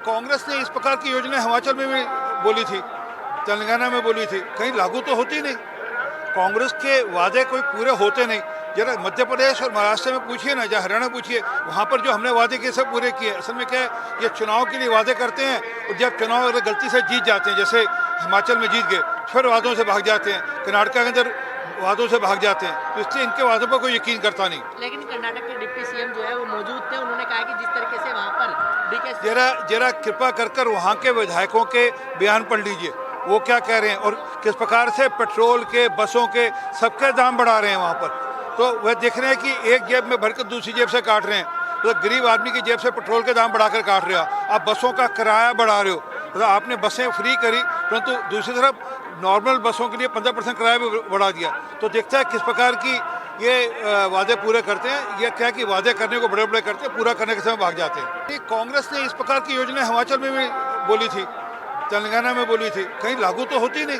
कांग्रेस ने इस प्रकार की योजना हिमाचल में भी बोली थी, तेलंगाना में बोली थी, कहीं लागू तो होती नहीं। कांग्रेस के वादे कोई पूरे होते नहीं। जरा मध्य प्रदेश और महाराष्ट्र में पूछिए ना, या हरियाणा पूछिए, वहाँ पर जो हमने वादे किए सब पूरे किए। असल में क्या है, ये चुनाव के लिए वादे करते हैं और जब चुनाव अगर गलती से जीत जाते हैं, जैसे हिमाचल में जीत गए, फिर वादों से भाग जाते हैं, कर्नाटक के अंदर वादों से भाग जाते हैं, तो इसलिए इनके वादों पर कोई यकीन करता नहीं। लेकिन कर्नाटक के डिप्टी सीएम जो है वो मौजूद थे, उन्होंने कहा कि जिस तरीके से वहाँ पर डीके जरा कृपा कर वहाँ के विधायकों के बयान पढ़ लीजिए, वो क्या कह रहे हैं और किस प्रकार से पेट्रोल के, बसों के, सबके दाम बढ़ा रहे हैं वहाँ पर। तो वह देख रहे हैं कि एक जेब में भरकर दूसरी जेब से काट रहे हैं। तो गरीब आदमी की जेब से पेट्रोल के दाम बढ़ाकर काट रहे हो, आप बसों का किराया बढ़ा रहे हो। तो आपने बसें फ्री करी, परंतु दूसरी तरफ नॉर्मल बसों के लिए 15% किराया भी बढ़ा दिया। तो देखता है किस प्रकार की ये वादे पूरे करते हैं। ये क्या कि वादे करने को बड़े बड़े करते हैं, पूरा करने के समय भाग जाते हैं। कांग्रेस ने इस प्रकार की योजना हिमाचल में भी बोली थी, तेलंगाना में बोली थी, कहीं लागू तो होती नहीं।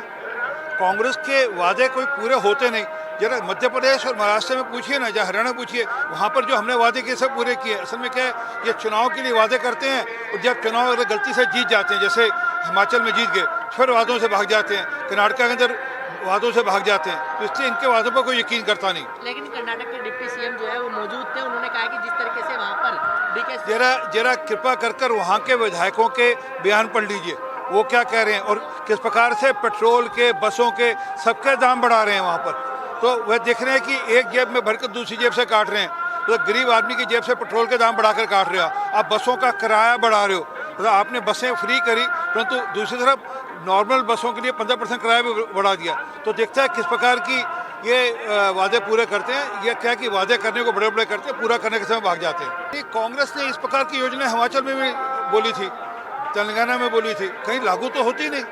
कांग्रेस के वादे कोई पूरे होते नहीं। जरा मध्य प्रदेश और महाराष्ट्र में पूछिए ना, या हरियाणा पूछिए, वहाँ पर जो हमने वादे किए सब पूरे किए। असल में क्या है, ये चुनाव के लिए वादे करते हैं और जब चुनाव अगर गलती से जीत जाते हैं, जैसे हिमाचल में जीत गए, फिर वादों से भाग जाते हैं, कर्नाटक के अंदर वादों से भाग जाते हैं, तो इसलिए इनके वादों पर कोई यकीन करता नहीं। लेकिन कर्नाटक के डिप्टी सीएम जो है वो मौजूद थे, उन्होंने कहा कि जिस तरीके से वहाँ पर डीके जरा कृपा कर वहाँ के विधायकों के बयान पढ़ लीजिए, वो क्या कह रहे हैं और किस प्रकार से पेट्रोल के, बसों के, सबके दाम बढ़ा रहे हैं वहाँ पर। तो वह देख रहे हैं कि एक जेब में भरकर दूसरी जेब से काट रहे हैं। तो गरीब आदमी की जेब से पेट्रोल के दाम बढ़ाकर काट रहे हो, आप बसों का किराया बढ़ा रहे हो। तो आपने बसें फ्री करी, परंतु दूसरी तरफ नॉर्मल बसों के लिए 15% किराया भी बढ़ा दिया। तो देखता है किस प्रकार की ये वादे पूरे करते हैं। ये क्या कि वादे करने को बड़े बड़े करते हैं, पूरा करने के समय भाग जाते हैं। कांग्रेस ने इस प्रकार की योजना हिमाचल में भी बोली थी, तेलंगाना में बोली थी, कहीं लागू तो होती नहीं।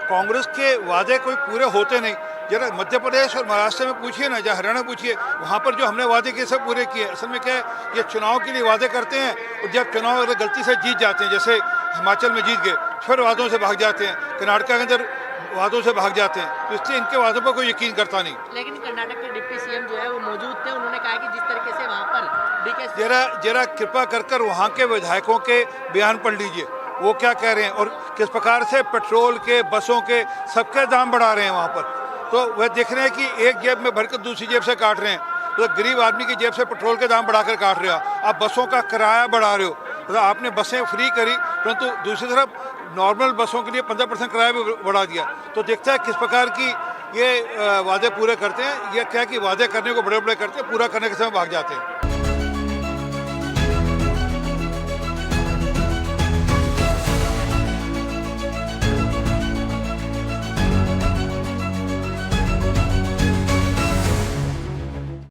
कांग्रेस के वादे कोई पूरे होते नहीं। जरा मध्य प्रदेश और महाराष्ट्र में पूछिए ना, या हरियाणा पूछिए, वहाँ पर जो हमने वादे किए सब पूरे किए। असल में क्या है, ये चुनाव के लिए वादे करते हैं और जब चुनाव अगर गलती से जीत जाते हैं, जैसे हिमाचल में जीत गए, फिर वादों से भाग जाते हैं, कर्नाटक के अंदर वादों से भाग जाते हैं, तो इसलिए इनके वादों पर कोई यकीन करता नहीं। लेकिन कर्नाटक के डिप्टी सीएम जो है वो मौजूद थे, उन्होंने कहा कि जिस तरीके से वहाँ पर डीके जरा कृपा कर वहाँ के विधायकों के बयान पढ़ लीजिए, वो क्या कह रहे हैं और किस प्रकार से पेट्रोल के, बसों के, सबके दाम बढ़ा रहे हैं वहाँ पर। तो वह देख रहे हैं कि एक जेब में भरकर दूसरी जेब से काट रहे हैं। तो गरीब आदमी की जेब से पेट्रोल के दाम बढ़ाकर काट रहे हो, आप बसों का किराया बढ़ा रहे हो। तो आपने बसें फ्री करी, परंतु दूसरी तरफ नॉर्मल बसों के लिए 15% किराया भी बढ़ा दिया। तो देखता है किस प्रकार की ये वादे पूरे करते हैं। ये क्या कि वादे करने को बड़े बड़े करते हैं, पूरा करने के समय भाग जाते हैं।